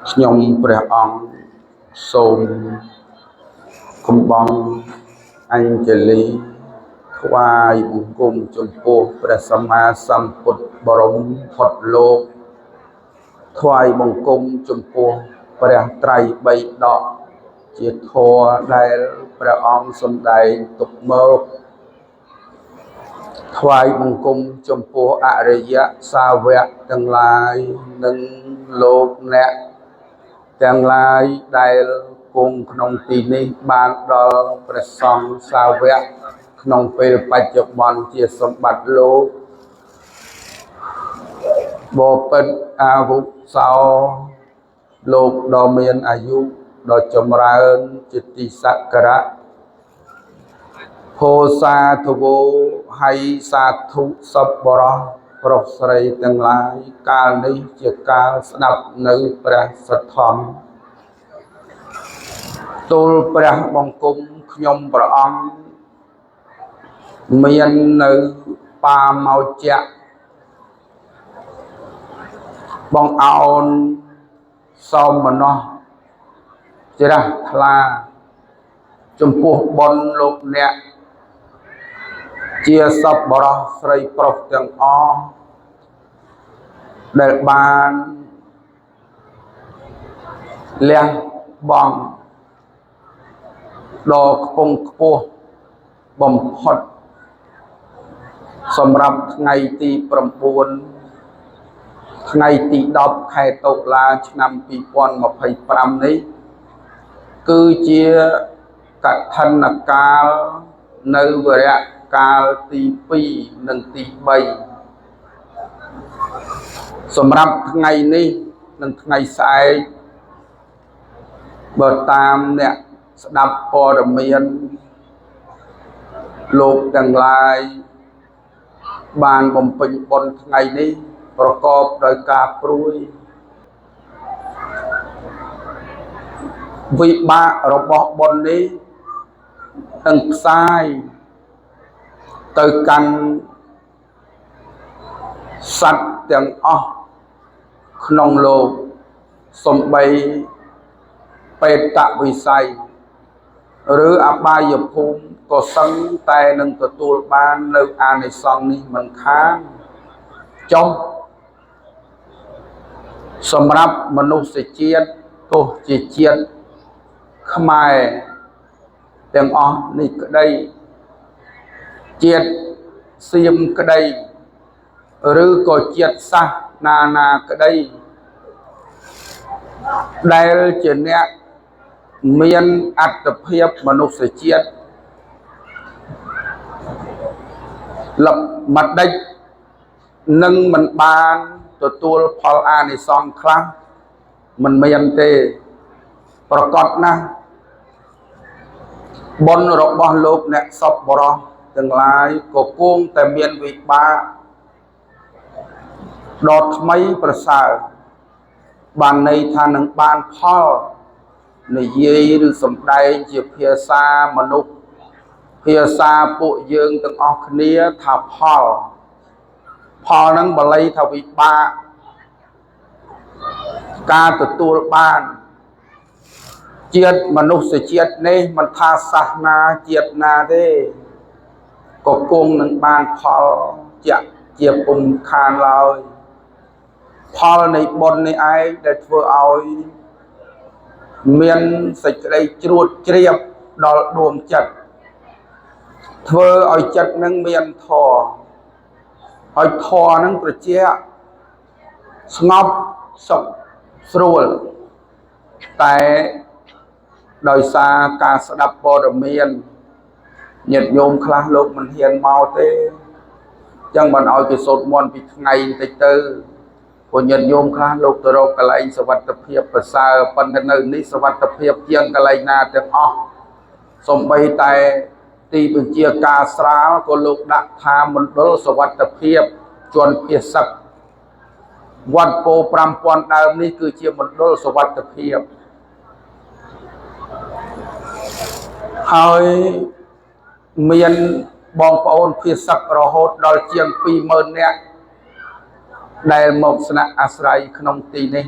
ខ្ញុំព្រះអង្គសូមគំបងអញ្ជលីថ្វាយបង្គំចំពោះព្រះសម្មាសម្ពុទ្ធបរមផុតលោកថ្វាយបង្គំចំពោះព្រះត្រៃបិដកជាធម៌ដែលព្រះអង្គសម្ដែងទុកមកថ្វាយបង្គំចំពោះអរិយសាវកទាំងឡាយនិងលោកអ្នកទាំងឡាយដែលគង់ក្នុងទីនេះបានដល់ព្រះសង្ឃសាវកក្នុងពេលបច្ចុប្បន្នជាសម្បត្តិលោកបបិទ្ធអាវុសោលោកដ៏មានអាយុដ៏ចម្រើនជាទីសក្ការៈហោសាធវោហើយសាធុសពបរោះប្រុសស្រីទាំងឡាយកាលនេះជាកាលស្ដាប់នៅព្រះសទ្ធម្មទូលព្រះបង្គំខ្ញុំព្រះអង្គមាននៅបាមោចៈបងអោនសោមនស្សជ្រះថ្លាចំពោះបុណ្យលោកអ្នកជាសពបរោះស្រីប្រុសទាំងអស់ដែលបានលះបង់ដ៏ខ្ពង់ខ្ពស់បំផុតសម្រាប់ថ្ងៃទី9ថ្ងៃទី10ខែតុលាឆ្នាំ2025នេះគឺជាកឋិនកាលនៅវរៈកាលទី2និងទី3សម្រាប់ថ្ងៃនេះនិងថ្ងៃស្អែកបើតាមអ្នកស្ដាប់ព័ត៌មានលោកទាំងឡាយបានបំពេញបុណ្យថ្ងៃនេះប្រកបដោយការព្រួយវិបាករបស់បុណ្យនេះនឹងផ្សាយទៅកាន់សត្វទាំងអស់ក្នុងលោកសំបីបេតវិស័យឬអបាយភូមិក៏សឹងតែនឹងទទួលបាននៅអានិសង្សនេះមិនខានចុះសម្រាប់មនុស្សជាតិទោះជាជាតិខ្មែរទាំងអស់នេះក្តីជាតិសៀមក្តីឬក៏ជាតិសាសន៍ណាក្តីដែលជាអ្នកមានអត្តភាពមនុស្សជាតិលម្ដេចនឹងមិនបានទទួលផលអានិសង្សខ្លះមិនមានទេប្រកបណាស់បុណ្យរបស់លោកអ្នកសពបរោះទាំងឡាយក៏គង់តែមានវិបាកដ៏ថ្មីប្រសើរបានន័យថានឹងបានផលនិយាយឬសម្ដែងជាភាសាមនុស្សភាសាពួកយើងទាំងអស់គ្នាថាផលហ្នឹងបល័យថាវិបាកការទទួលបានជាតិមនុស្សជាតិនេះមិនថាសាសនាជាតិណាទេក៏គង់នឹងបានផលជាពុំខានឡើយផលនៃបុណ្យនេះឯងដែលធ្វើឲ្យមានសេចក្តីជ្រួតជ្រាបដល់ដួងចិត្តធ្វើឲ្យចិត្តនឹងមានធម៌ឲ្យធម៌នឹងត្រជាក់ស្ងប់សុខស្រួលតែដោយសារការស្ដាប់ព័ត៌មានញាតិញោមខ្លះលោកមិនហ៊ានមកទេអញ្ចឹងបានឲ្យគេសូត្រមន្តពីថ្ងៃបន្តិចទៅព្រោះញាតិញោមខ្លះលោកទៅរកកន្លែងសុវត្ថិភាពប្រសើរប៉ុន្តែនៅនេះសុវត្ថិភាពជាងកន្លែងណាទាំងអស់សូម្បីតែទីបញ្ជាការស្រាលក៏លោកដាក់ថាមណ្ឌលសុវត្ថិភាពជាន់ភាសឹកវត្តពោ5000ដើមនេះគឺជាមណ្ឌលសុវត្ថិភាពហើយមានបងប្អូនភាសឹករហូតដល់ជាង20000នាក់ដែលមកស្នាក់អាស្រ័យក្នុងទីនេះ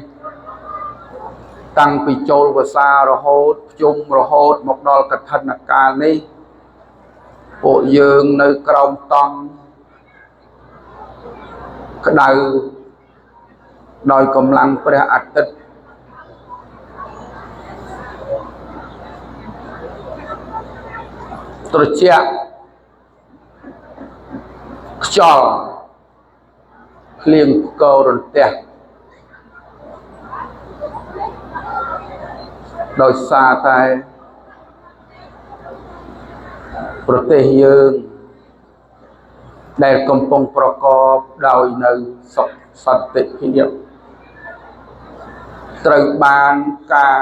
តាំងពីចូលភាសារហូតជុំរហូតមកដល់កឋិនកាលនេះពួកយើងនៅក្រោមតង់ក្តៅដោយកម្លាំងព្រះអាទិត្យត្រជាក់ខ្យល់ភ្លៀងផ្គររន្ទះដោយសារតែប្រទេសយើងដែលកំពុងប្រកបដោយនៅសុខសន្តិភាពត្រូវបានការ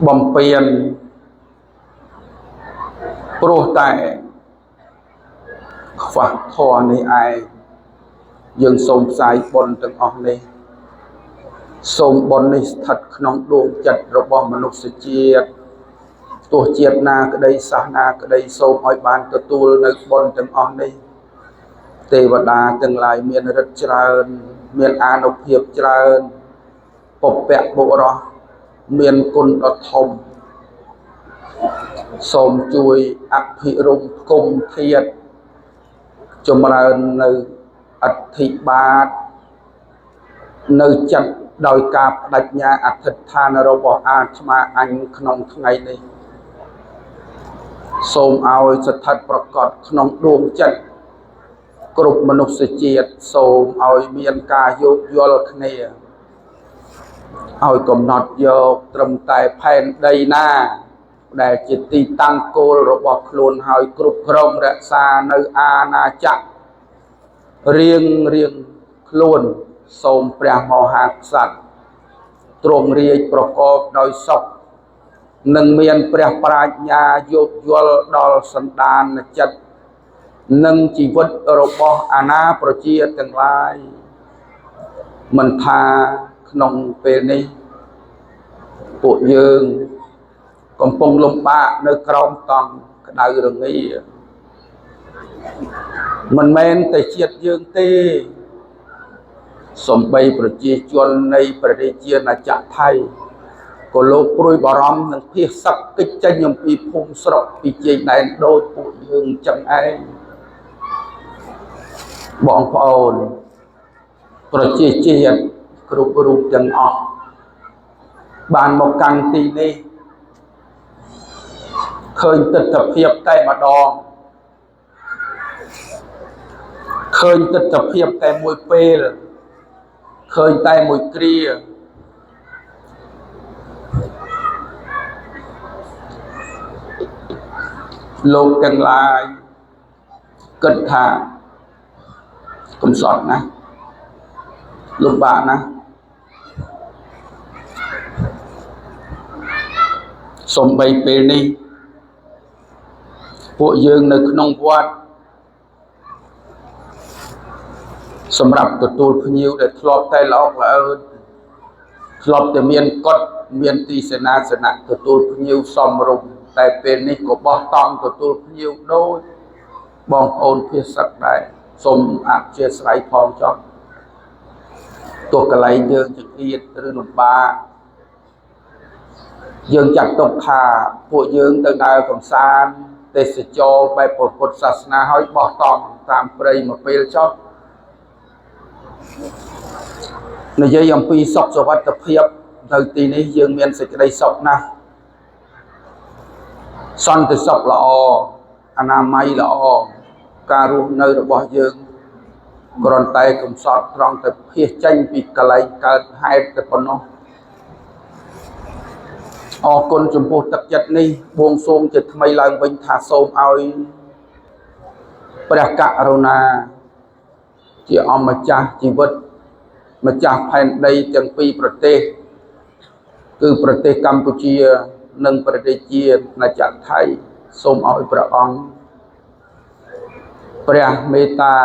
បំពេញព្រោះតែខ្វះធម៌នេះឯងយើងសូមផ្សាយបុណ្យទាំងអស់នេះសូមបុណ្យនេះស្ថិតក្នុងដួងចិត្តរបស់មនុស្សជាតិទោះជាតិណាក្តីសាសនាក្តីសូមឲ្យបានទទួលនៅបុណ្យទាំងអស់នេះទេវតាទាំងឡាយមានឫទ្ធិច្រើនមានអានុភាពច្រើនពពកបុរសមានគុណដ៏ធំសូមជួយអភិរម្យគុំធាតុចម្រើននៅអធិបាទនៅចិត្តដោយការបដិញ្ញាអធិដ្ឋានរបស់អាត្មាអញក្នុងថ្ងៃនេះសូមឲ្យស្ថិតប្រកបក្នុងដួងចិត្តគ្រប់មនុស្សជាតិសូមឲ្យមានការយោគយល់គ្នាឲ្យកំណត់យកត្រឹមតែផែនដីណាដែលជាទីតាំងគោលរបស់ខ្លួនហើយគ្រប់គ្រងរក្សានៅអាណាចក្ររៀងខ្លួនសូមព្រះមហាក្សត្រទ្រង់រាជប្រកបដោយសុខនិងមានព្រះប្រាជ្ញាយោគយល់ដល់សន្តានចិត្តនិងជីវិតរបស់អាណាប្រជាទាំងឡាយមិនថាក្នុងពេលនេះពួកយើងកំពុងលំបាកនៅក្រោមតង់ក្តៅរងាមិនមែនតែជាតិយើងទេសំបីប្រជាជននៃប្រទេសជាណាចក្រថៃក៏លោកព្រួយបារម្ភនឹងភាសកកិច្ចចេញអំពីភូមិស្រុកពីជ័យដែនដូចពួកយើងចឹងឯងបងប្អូនប្រជាជាតិគ្រប់រូបទាំងអស់បានមកកាន់ទីនេះឃើញទិដ្ឋភាពតែម្ដងឃើញទិដ្ឋភាពតែមួយពេលឃើញតែមួយគ្រាលោកទាំងឡាយគិតថាកំសត់ណាស់លំបាកណាស់សំបីពេលនេះពួកយើងនៅក្នុងវត្តសម្រាប់ទទួលភ្ញៀវដែលធ្លាប់តែល្អល្អើតធ្លាប់តែមានកฎមានទីសេនាសនៈទទួលភ្ញៀវសមរម្យតែពេលនេះក៏បោះតង់ទទួលភ្ញៀវដូចបងប្អូនភាសកដែរសូមអធិស្ឋានផងចុះទោះកន្លែងយើងចង្អៀតឬលំបាកយើងចាត់ទុកថាពួកយើងទៅដើរកំសាន្តទេសចរបែបពុទ្ធសាសនាហើយបោះតង់តាមព្រៃមួយពេលចុះនិយាយអំពីសុខសុវត្ថិភាពនៅទីនេះយើងមានសេចក្តីសុខណាស់សន្តិសុខល្អអនាម័យល្អការរស់នៅរបស់យើងគ្រាន់តែកំសត់ត្រង់តែភៀសចេញពីកន្លែងកើតហេតុតែប៉ុណ្ណោះអរគុណចំពោះទឹកចិត្តនេះបួងសួងជាថ្មីឡើងវិញថាសូមឲ្យព្រះករុណាជាអម្ចាស់ជីវិតម្ចាស់ផែនដីទាំងពីរប្រទេសគឺប្រទេសកម្ពុជានិងប្រទេសជាណាចក្រថៃសូមឲ្យព្រះអង្គព្រះមេត្តា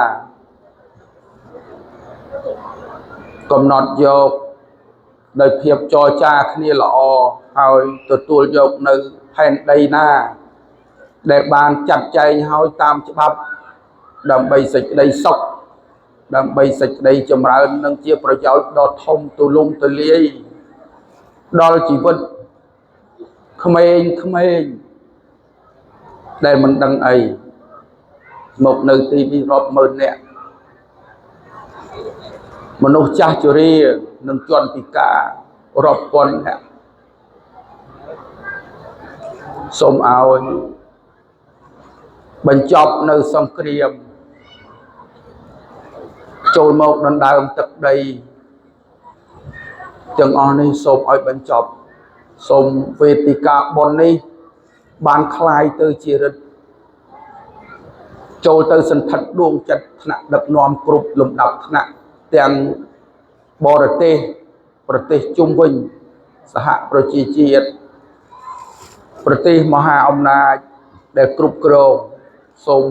កំណត់យកដោយភាពចរចាគ្នាល្អហើយទទួលយកនៅផែនដីណាដែលបានចាត់ចែងឲ្យតាមច្បាប់ដើម្បីសេចក្តីសុខ ដើម្បីសេចក្តីចម្រើននិងជាប្រយោជន៍ដ៏ធំទូលំទូលាយដល់ជីវិតក្មេងដែលមិនដឹងអីមកនៅទីនេះរាប់ម៉ឺននាក់មនុស្សចាស់ជរានិងជនពិការរាប់ពាន់នាក់សូមឲ្យបញ្ចប់នៅសង្គ្រាមចូលមកដណ្ដើមទឹកដីទាំងអស់នេះសូមឲ្យបញ្ចប់សូមវេទិកាបុណ្យនេះបានคลายទៅជារិទ្ធចូលទៅសន្ធិដ្ឋដួងចិត្តថ្នាក់ដឹកនាំគ្រប់លំដាប់ថ្នាក់ទាំងបរទេសប្រទេសជុំវិញសហប្រជាជាតិប្រទេសមហាអំណាចដែលគ្រប់គ្រងសូម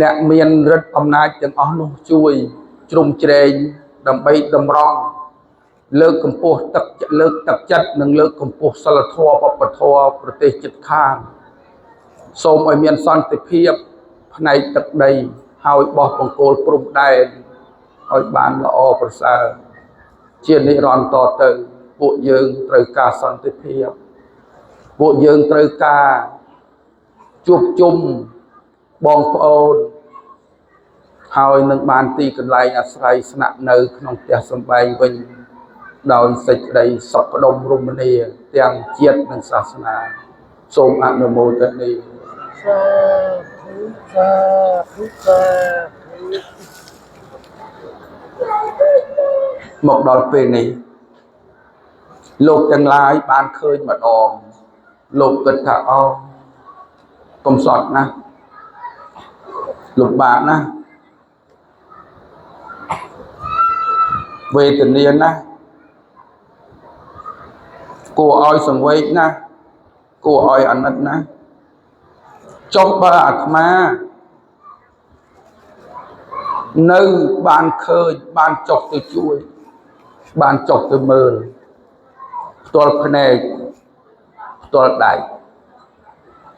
អ្នកមានឫទ្ធិអំណាចទាំងអស់នោះជួយជ្រោមជ្រែងដើម្បីតម្រង់លើកកម្ពស់ទឹកចិត្តនិងលើកកម្ពស់សិលធម៌វប្បធម៌ប្រទេសជិតខាងសូមឲ្យមានសន្តិភាពផ្នែកទឹកដីហើយបោះបង្គោលព្រំដែនឲ្យបានល្អប្រសើរជានិរន្តរ៍តទៅពួកយើងត្រូវការសន្តិភាពពួកយើងត្រូវការជួបជុំបងប្អូនហើយនឹងបានទីកន្លែងអាស្រ័យស្នាក់នៅក្នុងផ្ទះសម្បែងវិញដោយសេចក្តីសុខដុមរមនាទាំងជាតិនិងសាសនាសូមអនុមោទនាមកដល់ពេលនេះលោកទាំងឡាយបានឃើញម្ដងលោកគិតថាអូកំសត់ណាស់លំបាកណាស់វេទនាណាស់គួរឲ្យសង្វេគណាស់គួរឲ្យអាណិតណាស់ចុះបើអាត្មានៅបានឃើញបានចុះទៅជួយបានចុះទៅមើលផ្ទាល់ភ្នែកផ្ទាល់ដៃ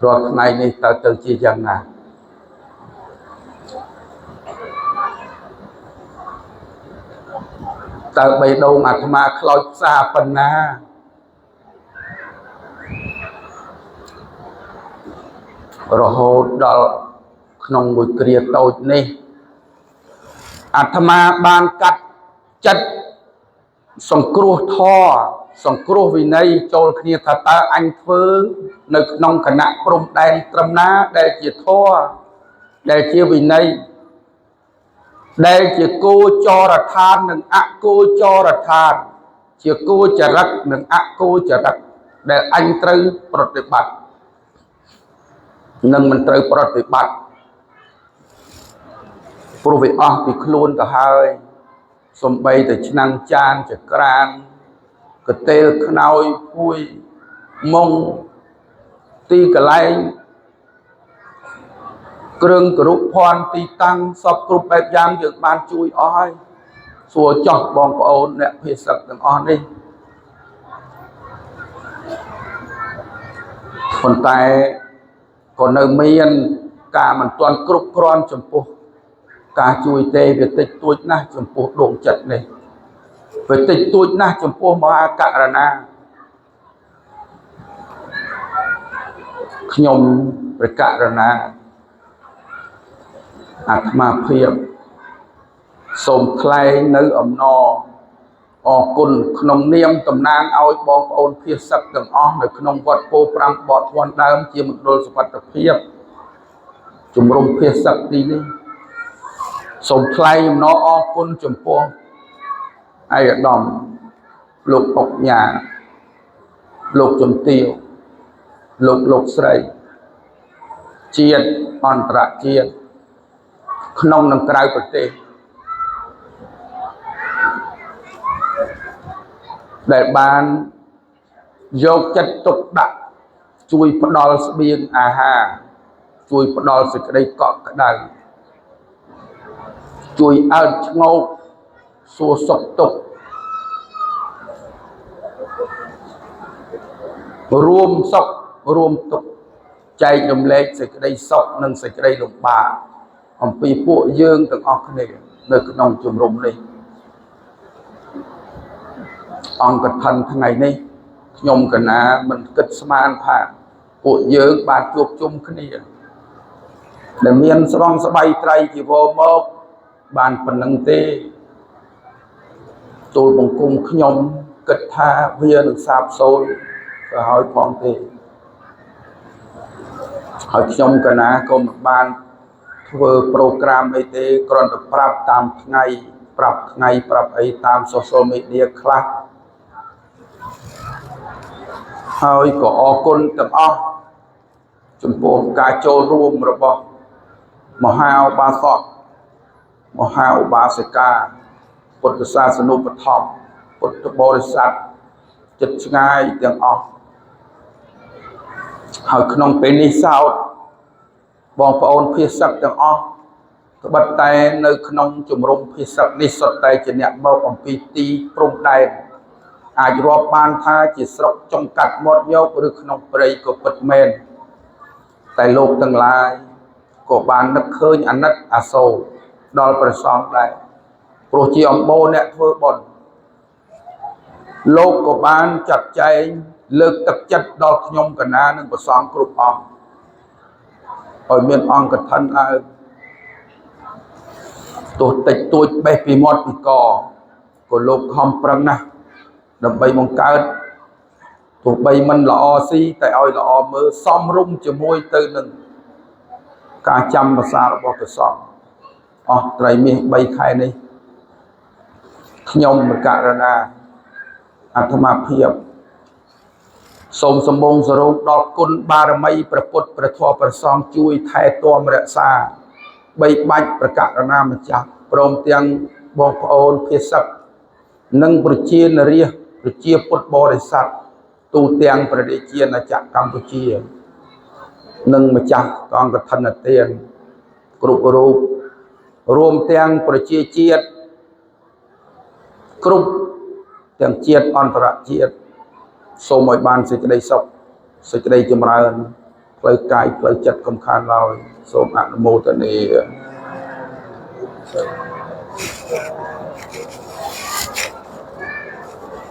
រាល់ថ្ងៃនេះតើទៅជាយ៉ាងណាតើបេះដូងអាត្មាខ្លោចផ្សាប៉ុណ្ណារហូតដល់ក្នុងមួយគ្រាតូចនេះអាត្មាបានកាត់ចិត្តសង្គ្រោះធម៌សង្គ្រោះវិន័យចូលគ្នាថាតើអញធ្វើនៅក្នុងគណៈព្រំដែនត្រឹមណាដែលជាធម៌ដែលជាវិន័យដែលជាគោចរឋាននិងអគោចរឋានជាគោចរិតនិងអគោចរិតដែលអញត្រូវប្រតិបត្តិនិងមិនត្រូវប្រតិបត្តិព្រោះវាអស់ពីខ្លួនទៅហើយសំបីតែឆ្នាំងចានចក្រានកតេលខ្នើយភួយមុងទីកន្លែងគ្រឿងគរុភ័ណ្ឌទីតាំងសពគ្រប់បែបយ៉ាងយើងបានជួយអស់ហើយសួរចោះបងប្អូនអ្នកភាសាទាំងអស់នេះប៉ុន្តែក៏នៅមានការមិនទាន់គ្រប់គ្រាន់ចំពោះការជួយទេវាតិចតួចណាស់ចំពោះដួងចិត្តនេះវាតិចតួចណាស់ចំពោះមហាករណាខ្ញុំព្រះករណាអាត្មាភាពសូមថ្លែងនៅអំណរអរគុណក្នុងនាមតំណាងឲ្យបងប្អូនភាសិកទាំងអស់នៅក្នុងវត្តពោធិ៍5បតធន់ដើមជាមណ្ឌលសុវត្ថិភាពជំរំភាសិកទីនេះសូមថ្លែងអំណរអរគុណចំពោះឯកឧត្តមលោកអុកញ៉ាលោកជំទាវលោកស្រីជាតិអន្តរជាតិក្នុងនិងក្រៅប្រទេសដែលបានយកចិត្តទុកដាក់ជួយផ្ដល់ស្បៀងអាហារជួយផ្ដល់សេចក្តីកក់ក្ដៅជួយអើតឆ្ងោកសួរសុខទុក្ខរួមសុខរួមទុក្ខចែករំលែកសេចក្តីសុខនិងសេចក្តីលំបាក អំពីពួកយើងទាំងអស់គ្នានៅក្នុងជំរំនេះអង្គកឋិនថ្ងៃនេះខ្ញុំកណាមិនគិតស្មានថាពួកយើងបានជួបជុំគ្នាដែលមានស្បង់ស្បៃត្រៃជីវរមកបានប៉ុណ្ណឹងទេទូលបង្គំខ្ញុំគិតថាវានឹងសាបសូន្យទៅហើយផងទេហើយខ្ញុំកណាក៏មិនបានធ្វើប្រូក្រាមអីទេគ្រាន់តែប្រាប់តាមថ្ងៃប្រាប់ថ្ងៃប្រាប់អីតាម social media ខ្លះហើយក៏អរគុណទាំងអស់ចំពោះការចូលរួមរបស់មហាឧបាសកមហាឧបាសិកាពុទ្ធសាសនុបត្ថម្ភពុទ្ធបរិស័ទចិត្តឆ្ងាយទាំងអស់ហើយក្នុងពេលនេះសោតបងប្អូនភាសឹកទាំងអស់ត្បិតតែនៅក្នុងជំរំភាសឹកនេះសុទ្ធតែជាអ្នកមកអំពីទីព្រំដែនអាចរាប់បានថាជាស្រុកចុងកាត់មាត់យកឬក្នុងព្រៃក៏ពិតមែនតែលោកទាំងឡាយក៏បាននឹកឃើញអាណិតអាសូរដល់ព្រះសង្ឃដែរព្រោះជាអំបូរអ្នកធ្វើបុណ្យលោកក៏បានចាត់ចែងលើកទឹកចិត្តដល់ខ្ញុំកណានិងព្រះសង្ឃគ្រប់អង្គឲ្យមានអង្គកឋិនឡើងទោះតិចតួចបេះពីមាត់ពីកក៏លោកខំប្រឹងណាស់ដើម្បីបង្កើតទោះបីមិនល្អស៊ីតែឲ្យល្អមើលសមរម្យជាមួយទៅនឹងការចាំភាសារបស់ព្រះសង្ឃអស់ត្រីមាស3ខែនេះខ្ញុំករណាអាត្មាភាពសូមសម្បូរសរោងដល់គុណបារមីព្រះពុទ្ធព្រះធម៌ព្រះសង្ឃជួយថែទាំរក្សាបីបាច់ប្រកាសណាម្ចាស់ព្រមទាំងបងប្អូនភាសឹកនិងប្រជានរាជប្រជាពុទ្ធបរិស័ទទូទាំងប្រទេសជាណាចក្រកម្ពុជានិងម្ចាស់អង្គកឋិនទានគ្រប់រូបរួមទាំងប្រជាជាតិគ្រប់ទាំងជាតិអន្តរជាតិសូមឲ្យបានសេចក្តីសុខសេចក្តីចម្រើនផ្លូវកាយផ្លូវចិត្តកំខានឡើយសូមអនុមោទនា